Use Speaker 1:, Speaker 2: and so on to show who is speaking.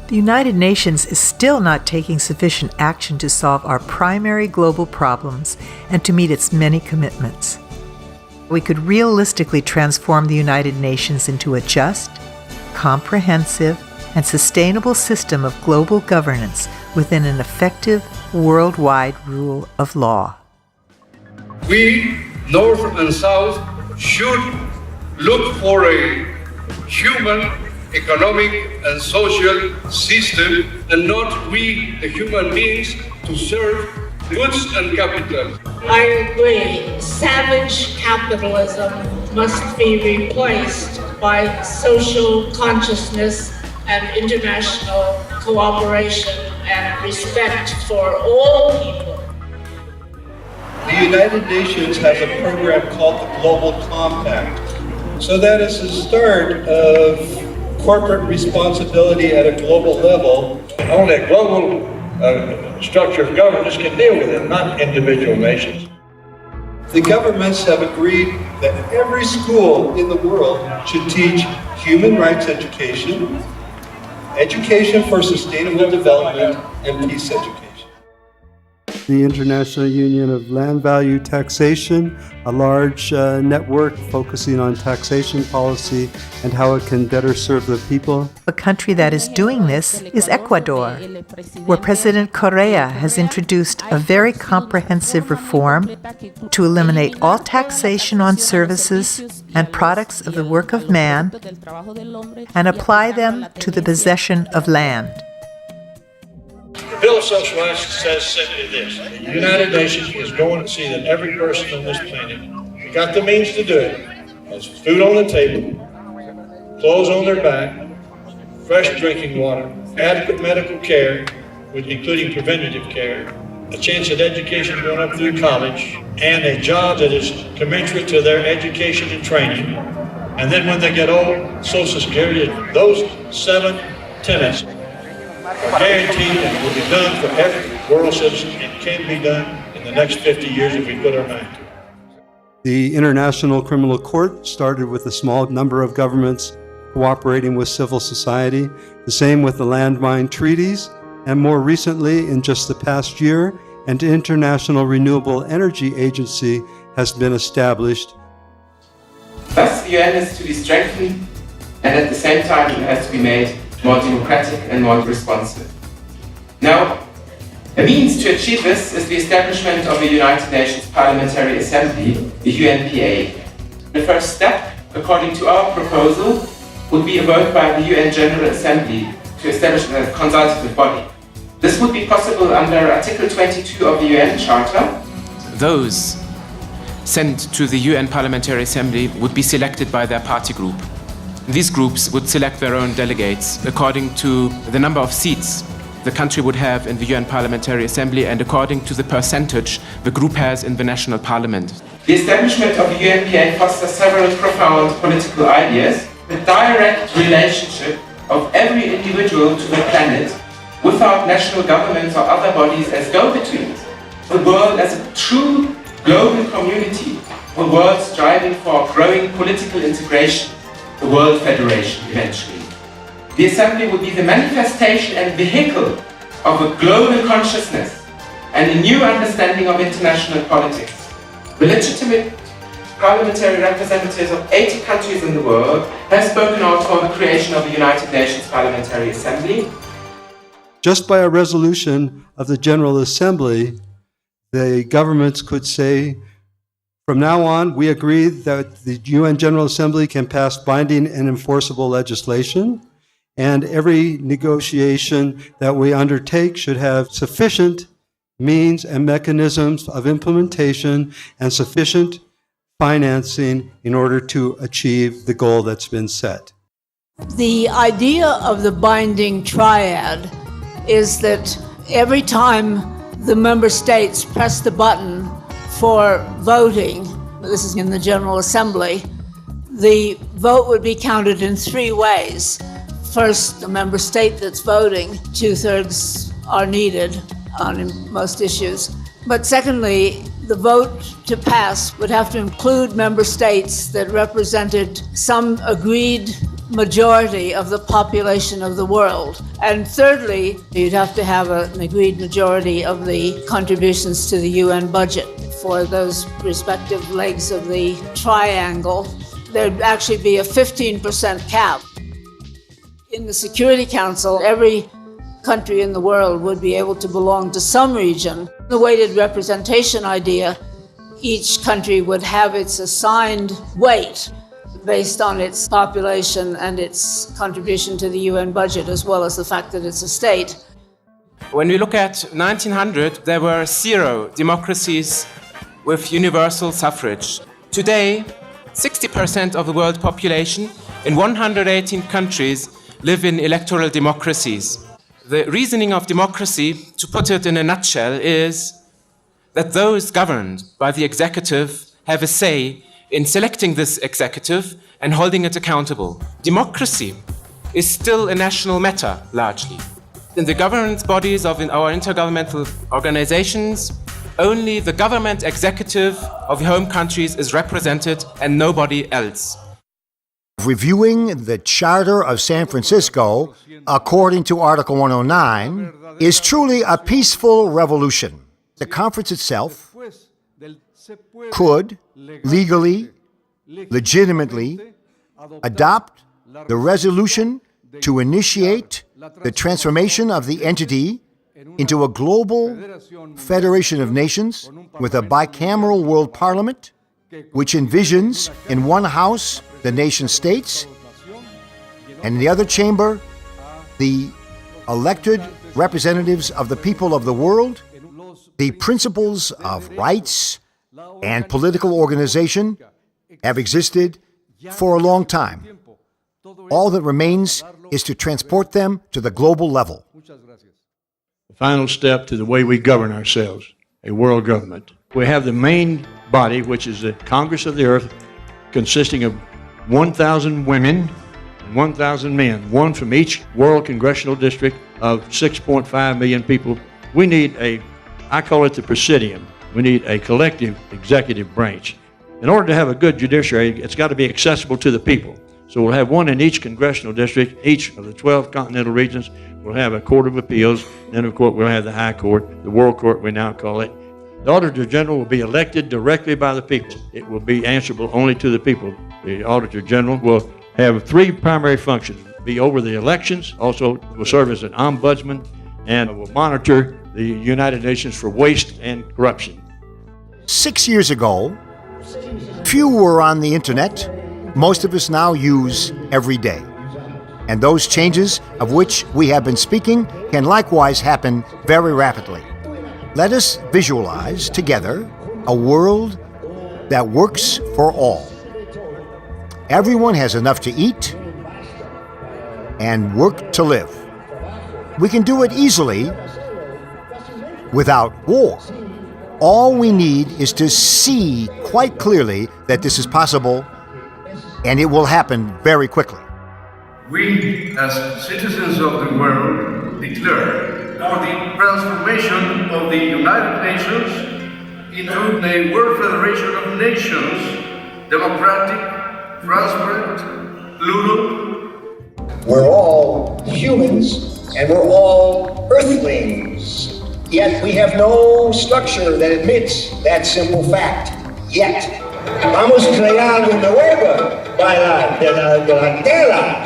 Speaker 1: The United Nations is still not taking sufficient action to solve our primary global problems and to meet its many commitments. We could realistically transform the United Nations into a just, comprehensive, and sustainable system of global governance within an effective worldwide rule of law.
Speaker 2: We, North and South, should look for a human, economic, and social system, and not we, the human beings, to serve goods and capital.
Speaker 3: I agree. Savage capitalism must be replaced by social consciousness and international cooperation and respect for all people.
Speaker 4: The United Nations has a program called the Global Compact. So that is the start of corporate responsibility at a global level.
Speaker 5: Only a global structure of governance can deal with it, not individual nations.
Speaker 4: The governments have agreed that every school in the world should teach human rights education, education for sustainable development, and peace education.
Speaker 6: The International Union of Land Value Taxation, a large network focusing on taxation policy and how it can better serve the people.
Speaker 1: A country that is doing this is Ecuador, where President Correa has introduced a very comprehensive reform to eliminate all taxation on services and products of the work of man and apply them to the possession of land.
Speaker 5: The Bill of Social Rights says simply this: the United Nations is going to see that every person on this planet who got the means to do it has food on the table, clothes on their back, fresh drinking water, adequate medical care, including preventative care, a chance at education going up through college, and a job that is commensurate to their education and training. And then when they get old, Social Security, those 7 tenets guaranteed and will be done for every world citizen and can be done in the next 50 years if we put our mind to it.
Speaker 6: The International Criminal Court started with a small number of governments cooperating with civil society, the same with the landmine treaties, and more recently, in just the past year, an International Renewable Energy Agency has been established.
Speaker 7: Thus, the UN is to be strengthened, and at the same time it has to be made more democratic and more responsive. Now, a means to achieve this is the establishment of a United Nations Parliamentary Assembly, the UNPA. The first step, according to our proposal, would be a vote by the UN General Assembly to establish a consultative body. This would be possible under Article 22 of the UN Charter.
Speaker 8: Those sent to the UN Parliamentary Assembly would be selected by their party group. These groups would select their own delegates according to the number of seats the country would have in the UN Parliamentary Assembly and according to the percentage the group has in the national parliament.
Speaker 7: The establishment of the UNPA fosters several profound political ideas: the direct relationship of every individual to the planet without national governments or other bodies as go-betweens, the world as a true global community, the world striving for growing political integration, the World Federation eventually. The Assembly would be the manifestation and vehicle of a global consciousness and a new understanding of international politics. The legitimate parliamentary representatives of 80 countries in the world have spoken out for the creation of a United Nations Parliamentary Assembly.
Speaker 6: Just by a resolution of the General Assembly, the governments could say, from now on, we agree that the UN General Assembly can pass binding and enforceable legislation, and every negotiation that we undertake should have sufficient means and mechanisms of implementation and sufficient financing in order to achieve the goal that's been set.
Speaker 3: The idea of the binding triad is that every time the member states press the button for voting, this is in the General Assembly, the vote would be counted in 3 ways. First, the member state that's voting, 2/3 are needed on most issues. But secondly, The vote to pass would have to include member states that represented some agreed majority of the population of the world. And thirdly, you'd have to have an agreed majority of the contributions to the UN budget for those respective legs of the triangle. There'd actually be a 15% cap. In the Security Council, every country in the world would be able to belong to some region. The weighted representation idea, each country would have its assigned weight based on its population and its contribution to the UN budget, as well as the fact that it's a state.
Speaker 8: When we look at 1900, there were 0 democracies with universal suffrage. Today, 60% of the world population in 118 countries live in electoral democracies. The reasoning of democracy, to put it in a nutshell, is that those governed by the executive have a say in selecting this executive and holding it accountable. Democracy is still a national matter, largely. In the governance bodies of our intergovernmental organizations, only the government executive of the home countries is represented and nobody else.
Speaker 9: Reviewing the Charter of San Francisco, according to Article 109, is truly a peaceful revolution. The conference itself could legally, legitimately adopt the resolution to initiate the transformation of the entity into a global federation of nations with a bicameral world parliament, which envisions in one house the nation states, and in the other chamber the elected representatives of the people of the world. The principles of rights and political organization have existed for a long time. All that remains is to transport them to the global level.
Speaker 5: The final step to the way we govern ourselves, a world government. We have the main body, which is the Congress of the Earth, consisting of 1,000 women and 1,000 men, one from each world congressional district of 6.5 million people. We need I call it the presidium. We need a collective executive branch. In order to have a good judiciary, it's got to be accessible to the people. So we'll have one in each congressional district. Each of the 12 continental regions will have a court of appeals. Then, of course, we'll have the high court, the world court we now call it. The Auditor General will be elected directly by the people. It will be answerable only to the people. The Auditor General will have 3 primary functions: be over the elections, also will serve as an ombudsman, and will monitor the United Nations for waste and corruption.
Speaker 9: 6 years ago, few were on the internet. Most of us now use every day. And those changes of which we have been speaking can likewise happen very rapidly. Let us visualize together a world that works for all. Everyone has enough to eat and work to live. We can do it easily without war. All we need is to see quite clearly that this is possible, and it will happen very quickly.
Speaker 2: We, as citizens of the world, declare for the transformation of the United Nations into a World Federation of Nations, democratic, transparent, plural.
Speaker 10: We're all humans and we're all earthlings. Yet we have no structure that admits that simple fact. Yet. Vamos creando nueva para de la tierra.